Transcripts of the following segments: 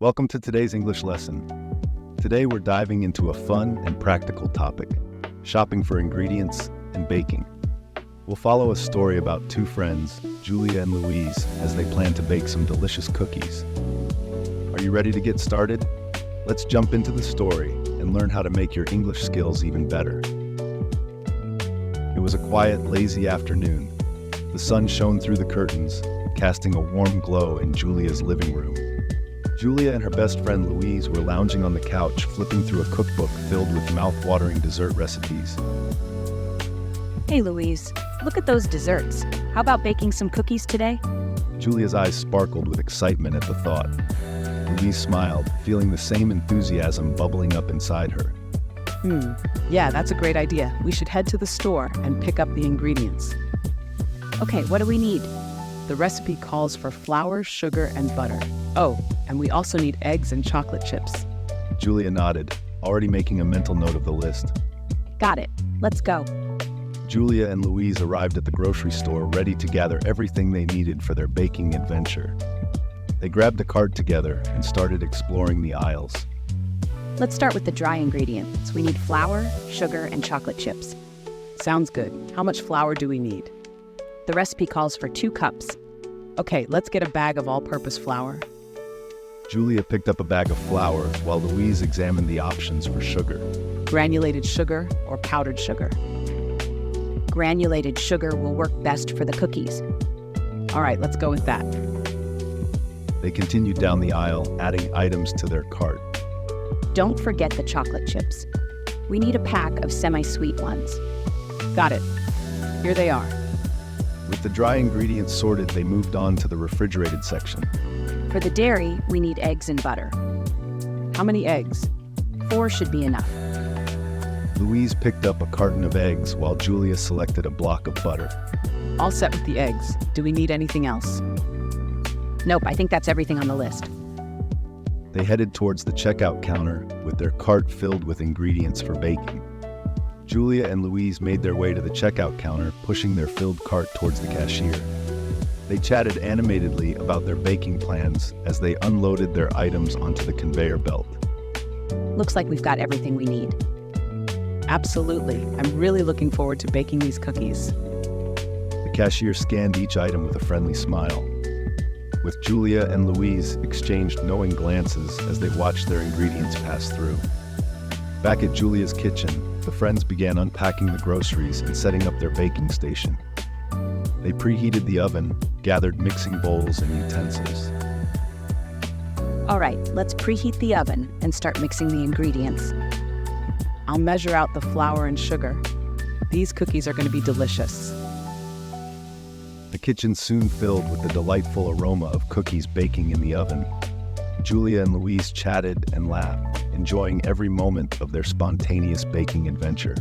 Welcome to today's English lesson. Today we're diving into a fun and practical topic, shopping for ingredients and baking. We'll follow a story about two friends, Julia and Louise, as they plan to bake some delicious cookies. Are you ready to get started? Let's jump into the story and learn how to make your English skills even better. It was a quiet, lazy afternoon. The sun shone through the curtains, casting a warm glow in Julia's living room. Julia and her best friend Louise were lounging on the couch, flipping through a cookbook filled with mouth-watering dessert recipes. Hey Louise, look at those desserts. How about baking some cookies today? Julia's eyes sparkled with excitement at the thought. Louise smiled, feeling the same enthusiasm bubbling up inside her. Yeah, that's a great idea. We should head to the store and pick up the ingredients. Okay, what do we need? The recipe calls for flour, sugar, and butter. Oh, and we also need eggs and chocolate chips. Julia nodded, already making a mental note of the list. Got it. Let's go. Julia and Louise arrived at the grocery store, ready to gather everything they needed for their baking adventure. They grabbed a cart together and started exploring the aisles. Let's start with the dry ingredients. We need flour, sugar, and chocolate chips. Sounds good. How much flour do we need? The recipe calls for 2 cups. Okay, let's get a bag of all-purpose flour. Julia picked up a bag of flour while Louise examined the options for sugar. Granulated sugar or powdered sugar? Granulated sugar will work best for the cookies. All right, let's go with that. They continued down the aisle, adding items to their cart. Don't forget the chocolate chips. We need a pack of semi-sweet ones. Got it. Here they are. With the dry ingredients sorted, they moved on to the refrigerated section. For the dairy, we need eggs and butter. How many eggs? 4 should be enough. Louise picked up a carton of eggs while Julia selected a block of butter. All set with the eggs. Do we need anything else? Nope, I think that's everything on the list. They headed towards the checkout counter with their cart filled with ingredients for baking. Julia and Louise made their way to the checkout counter, pushing their filled cart towards the cashier. They chatted animatedly about their baking plans as they unloaded their items onto the conveyor belt. Looks like we've got everything we need. Absolutely. I'm really looking forward to baking these cookies. The cashier scanned each item with a friendly smile. With Julia and Louise exchanged knowing glances as they watched their ingredients pass through. Back at Julia's kitchen, the friends began unpacking the groceries and setting up their baking station. They preheated the oven, gathered mixing bowls and utensils. All right, let's preheat the oven and start mixing the ingredients. I'll measure out the flour and sugar. These cookies are going to be delicious. The kitchen soon filled with the delightful aroma of cookies baking in the oven. Julia and Louise chatted and laughed, enjoying every moment of their spontaneous baking adventure.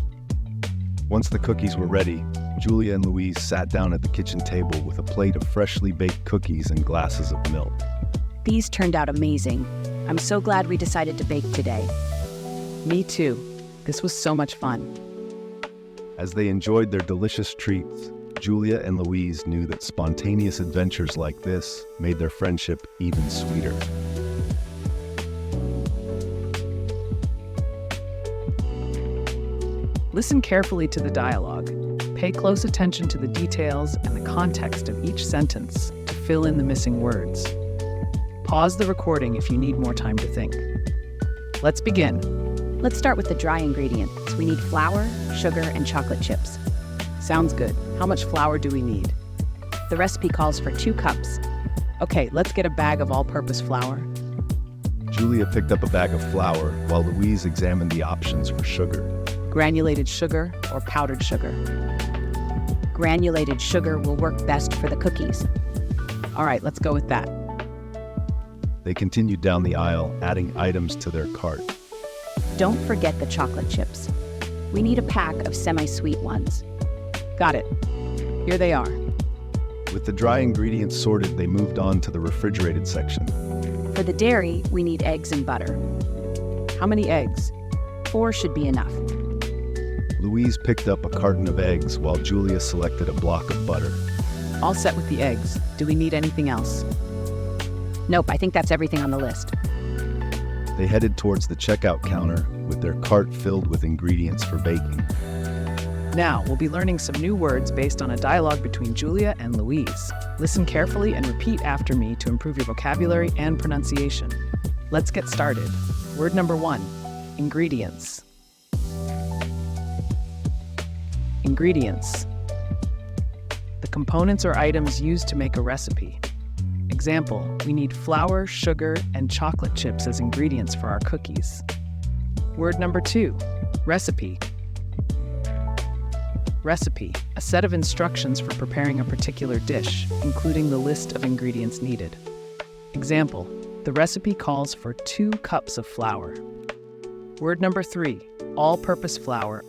Once the cookies were ready, Julia and Louise sat down at the kitchen table with a plate of freshly baked cookies and glasses of milk. These turned out amazing. I'm so glad we decided to bake today. Me too. This was so much fun. As they enjoyed their delicious treats, Julia and Louise knew that spontaneous adventures like this made their friendship even sweeter. Listen carefully to the dialogue. Pay close attention to the details and the context of each sentence to fill in the missing words. Pause the recording if you need more time to think. Let's begin. Let's start with the dry ingredients. We need flour, sugar, and chocolate chips. Sounds good. How much flour do we need? The recipe calls for 2 cups. Okay, let's get a bag of all-purpose flour. Julia picked up a bag of flour while Louise examined the options for sugar. Granulated sugar or powdered sugar? Granulated sugar will work best for the cookies. All right, let's go with that. They continued down the aisle, adding items to their cart. Don't forget the chocolate chips. We need a pack of semi-sweet ones. Got it. Here they are. With the dry ingredients sorted, they moved on to the refrigerated section. For the dairy, we need eggs and butter. How many eggs? 4 should be enough. Louise picked up a carton of eggs while Julia selected a block of butter. All set with the eggs. Do we need anything else? Nope, I think that's everything on the list. They headed towards the checkout counter with their cart filled with ingredients for baking. Now, we'll be learning some new words based on a dialogue between Julia and Louise. Listen carefully and repeat after me to improve your vocabulary and pronunciation. Let's get started. Word number 1, ingredients. Ingredients. The components or items used to make a recipe. Example, we need flour, sugar, and chocolate chips as ingredients for our cookies. Word number 2, recipe. Recipe, a set of instructions for preparing a particular dish, including the list of ingredients needed. Example, the recipe calls for 2 cups of flour. Word number 3, all-purpose flour.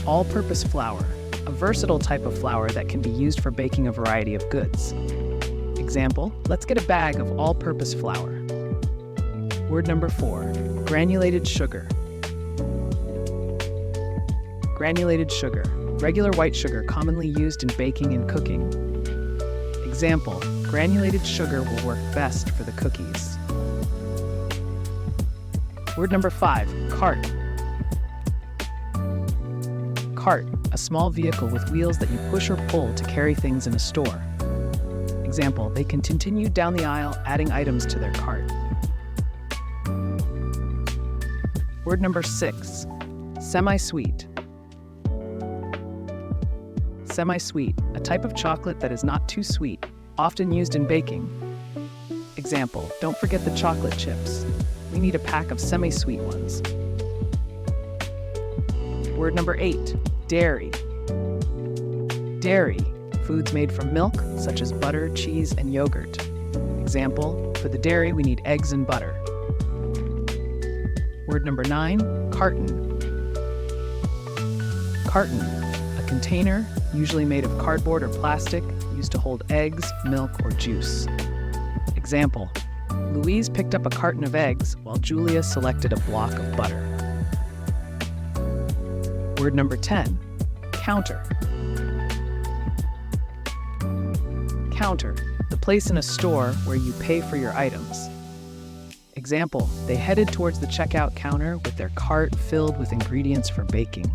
All-purpose flour, a versatile type of flour that can be used for baking a variety of goods. Example, let's get a bag of all-purpose flour. Word number 4, granulated sugar. Granulated sugar, regular white sugar commonly used in baking and cooking. Example, granulated sugar will work best for the cookies. Word number 5, cart. Cart, a small vehicle with wheels that you push or pull to carry things in a store. Example, they continued down the aisle, adding items to their cart. Word number 6, semi-sweet. Semi-sweet, a type of chocolate that is not too sweet, often used in baking. Example, don't forget the chocolate chips. We need a pack of semi-sweet ones. Word number 8, dairy. Dairy, foods made from milk, such as butter, cheese, and yogurt. Example, for the dairy we need eggs and butter. Word number 9, carton. Carton, a container, usually made of cardboard or plastic, used to hold eggs, milk, or juice. Example, Louise picked up a carton of eggs while Julia selected a block of butter. Word number 10, counter. Counter, the place in a store where you pay for your items. Example, they headed towards the checkout counter with their cart filled with ingredients for baking.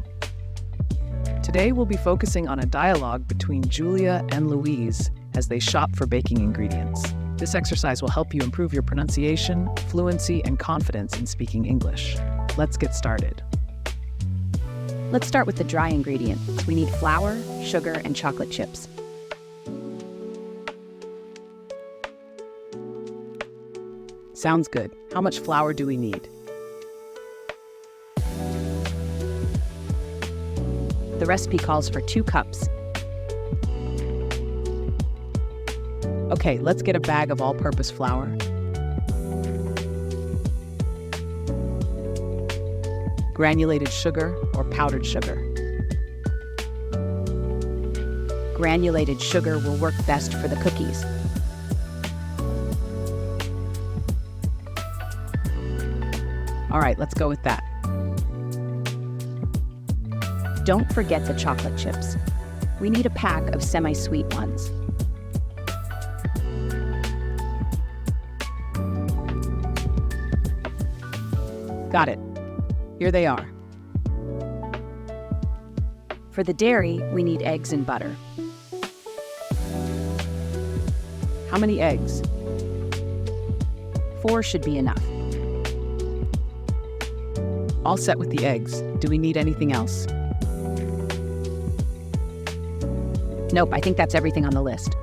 Today we'll be focusing on a dialogue between Julia and Louise as they shop for baking ingredients. This exercise will help you improve your pronunciation, fluency, and confidence in speaking English. Let's get started. Let's start with the dry ingredients. We need flour, sugar, and chocolate chips. Sounds good. How much flour do we need? The recipe calls for 2 cups. Okay, let's get a bag of all-purpose flour. Granulated sugar or powdered sugar. Granulated sugar will work best for the cookies. All right, let's go with that. Don't forget the chocolate chips. We need a pack of semi-sweet ones. Got it. Here they are. For the dairy, we need eggs and butter. How many eggs? 4 should be enough. All set with the eggs. Do we need anything else? Nope, I think that's everything on the list.